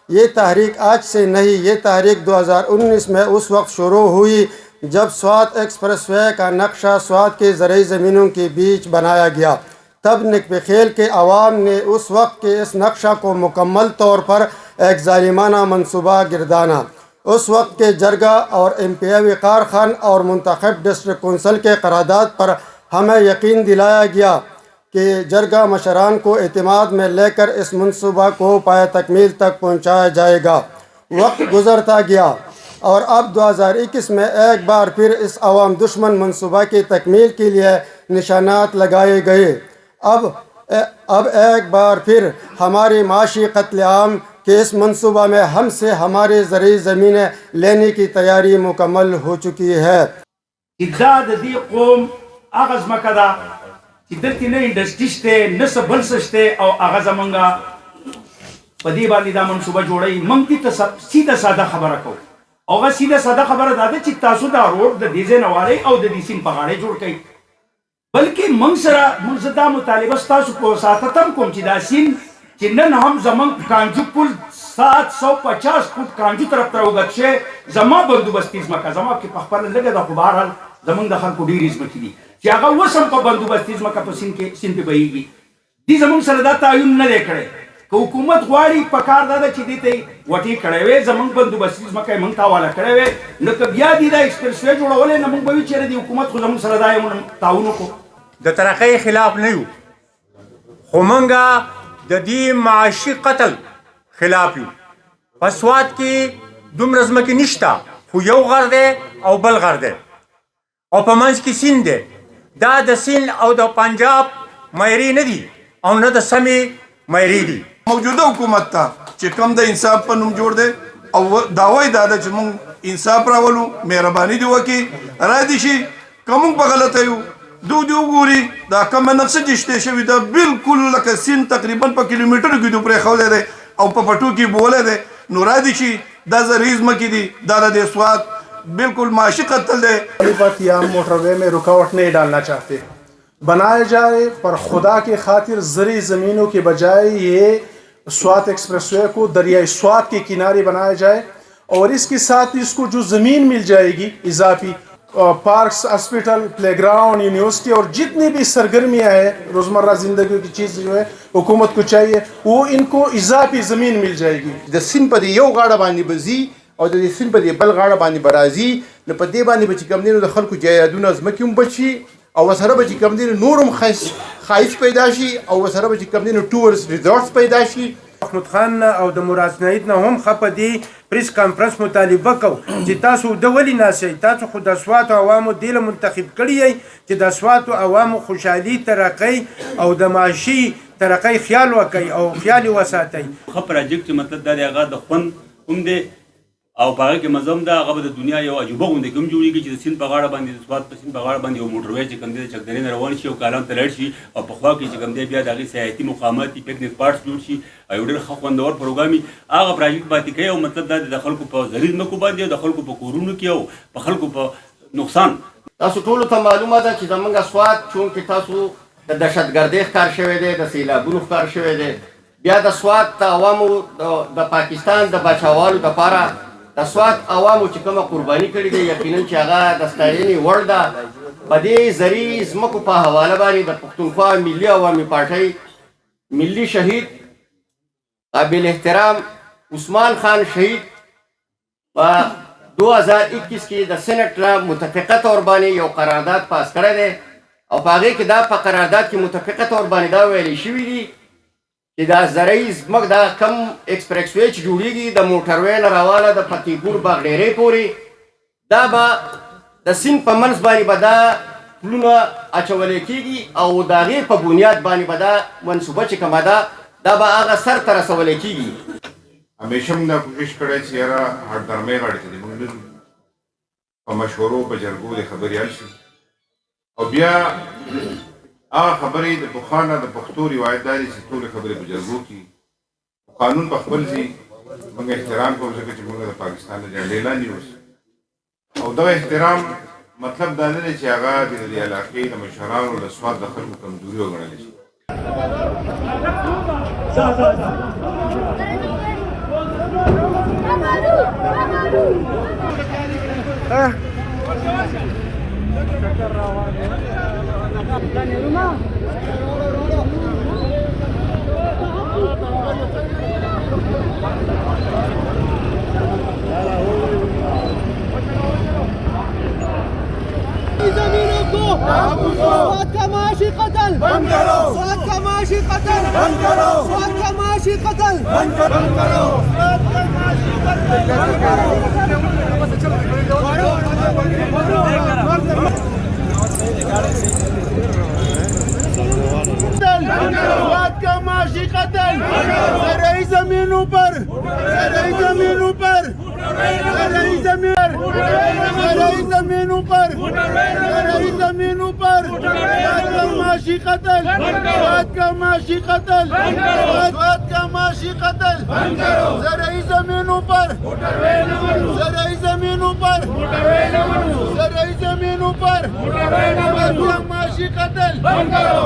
ये तहरीक आज से नहीं, ये तहरीक 2019 में उस वक्त शुरू हुई जब स्वात एक्सप्रेसवे का नक्शा स्वात के ज़रई ज़मीनों के बीच बनाया गया। तब निकबखेल के अवाम ने उस वक्त के इस नक्शा को मुकम्मल तौर पर एक ज़ालिमाना मनसूबा गिरदाना। उस वक्त के जरगा और MP वक़ार खान और मुंतखब डिस्ट्रिक्ट कौंसिल के करारदाद पर हमें यकीन दिलाया गया कि जरगा मशरान को एतमाद में लेकर इस मनसूबा को पाए तकमील तक पहुँचाया जाएगा। वक्त गुज़रता गया और अब 2021 में एक बार फिर इस अवाम दुश्मन मनसूबा की तकमील के लिए निशानात लगाए गए। अब एक बार फिर हमारी माशी कत्लेआम के इस मनसूबा में हमसे हमारे ज़रई ज़मीनें लेने की तैयारी मुकम्मल हो चुकी है। इधर न इंडस्ट्रीज थे न सबल्स थे और आगाज मंगा पदी बाली दा मनसूबा जोड़ई मंगती तो सीधा साधा खबर को और सीधा साधा खबर दादे चित्तासु दा रोड द डीजे नवारे और द डीसिन पगाड़े जोड़ कई बल्कि मंगसरा मुजदा मुतालिबस्ता सुको सातम कोम चिदासिन चिन्नन हम जमंग कांजू पुल 750 फुट कांजू तरफ तरह छे जमा बंदोबस्तीज मका जमा के पखपल लगे दा बहरहाल जमंग दखल को डीरीज मकी चागा वो सम को बंदोबस्तीज मका पसिन पे बहीगी दी जमंग सरदा तायुन न देखड़े को हुकूमत वाड़ी पकार दादा चिदीते वटी कड़ेवे जमंग बंदोबस्तीज मका मंगता वाला कड़ेवे न कबिया दीदा एक्सप्रेसवे जोड़वले न मंग बवी चेरे दी हुकूमत को जमंग सरदा है ताउनो को द तरक़े खिलाफ नहीं हो मंगा द दी माशी कत्ल खिलाफ यू पसवात की दुम रज़म की निश्ता हु यौ घर दे और बल घर दे और पमंस की सिंध दे दा द सिंध और द पंजाब मैरी नदी और न द समी मैरी दी मौजूदा हुकूमत था चिकम द इंसाफ पर नुम जोड़ दे और दावा दादा चुमंग इंसाफ रावलू मेहरबानी दी वकी राय दिशी कमुंग पगलत है दो गोरी दा कम नक्स जिश्ते शवी दा बिल्कुल लक सिंध तकरीबन पर किलोमीटर की दुपरे खौले दे और पपटू की बोले दे नुरा दिशी दा जरीज मकी दी दादा दे स्वाद बिल्कुल माशी कत्ल दे। पानीपत या मोटरवे में रुकावट नहीं डालना चाहते, बनाया जाए पर खुदा की खातिर ज़रई ज़मीनों के बजाय ये स्वात एक्सप्रेसवे को दरियाई स्वात के किनारे बनाया जाए और इसके साथ इसको जो ज़मीन मिल जाएगी इजाफी पार्क्स, हॉस्पिटल, प्लेग्राउंड, यूनिवर्सिटी और जितनी भी सरगर्मियाँ हैं रोज़मर्रा ज़िंदगी की चीज़ जो है हुकूमत को चाहिए वो इनको इजाफी ज़मीन मिल जाएगी। द सिन पर यो गाड़ा बानी बजी और द सिन पर बल गाड़ा बानी बराजी न पदे बानी बची कम दिन दखल को जायदुन अजम क्यों बची और वसरा बची कम दिन नूरम खाइश पैदाशी और वसरा बची कम दिन टूरिस्ट रिजॉर्ट्स पैदाशी महमूद खान और द मुराद नाइद ना हम खपदी प्रेस कॉन्फ्रेंस मुतालिबा को چې تاسو د ولی ناسي تاسو خو د اصوات عوامو دیله منتخب کړی چې د اصوات عوامو خوشحالي ترقی او د معاشي ترقی خیال وکي او خیال وساتي خو پروجیکټ مطلب دا هغه د خون کوم دی او هغه کې مزم دا هغه د دنیا یو عجوبه غونډه کوم جوړیږي چې د سین په غاړه باندې د سواد په سین په غاړه باندې یو موټروي چې کوم دی چې درې روان شي او کالام ته لړ شي او په خوا کې چې کوم دی بیا د هغې سیاحتي مقامات پکنیک پارټس جوړ شي او ډېر ښه خوندور پروګرام هغه پروجیکټ باندې کوي او مطلب دا د خلکو په زریز مکو باندې د خلکو په کورونو کې او په خلکو په نقصان تاسو ټول ته معلومه ده چې زمونږ سواد چونکې تاسو د دهشتګردۍ ښکار شوی دی د سیلابونو ښکار شوی دی بیا د سواد د عوامو د پاکستان د بچاوالو دپاره د سواد عوامو چې کومه قرباني کړې ده یقینا چې هغه د ستاینې وړ ده په دې زرعي ځمکو په حواله باندې د پښتونخوا ملي عوامي پارټۍ ملي شهید قابل احترام عثمان خان شهید په 2021 کې د سینټ له متفقه طور باندې یو قرارداد پاس کړی دی او په هغې کې دا په قرارداد کې متفقه طور باندې دا ویلي شوي دي چې دا زرعي ځمک دا کم ایکسپریسوی چې جوړېږي د موټروی نه راواله د فتح پور باغ ډیرې پورې دا به د سیند په منځ باندې به دا پلونه اچولی کېږي او د هغې په بنیاد باندې به دا منصوبه چې کومه ده دا به هغه سر ته رسولی کېږي. همیشه هم دا کوشش کړی چې یاره هټدرمۍ غاړې ته دې موږ په مشورو په جرګو د خبرې حل شي او بیا هغه خبرې د پخوا نه د پښتو روایت دا دي چې ټولې خبرې په جرګو کې قانون په خپل ځای موږ احترام کوو ځکه چې موږ د پاکستان د جنډې لاندې اوسو او دغه احترام مطلب دا نه دی چې هغه د دې علاقې د مشرانو د سواد د خلکو کمزوري وګڼلی شي. जमीनों को स्वाद का माशी कत्ल बंद करो, स्वाद का माशी कत्ल बंद करो, स्वाद का माशी कत्ल बंद करो, स्वाद का माशी कत्ल बंद करो। स्वाद का माशी कत्ल ज़राई ज़मीनों पर, ज़राई ज़मीनों पर, ज़राई ज़मीनों पर, ज़राई ज़मीनों पर स्वाद का माशी कत्ल, स्वाद का माशी कत्ल, स्वाद का माशी कत्ल ज़राई ज़मीनों पर, ज़राई ज़मीनों पर, ज़राई ज़मीनों पर स्वाद का माशी कत्ल।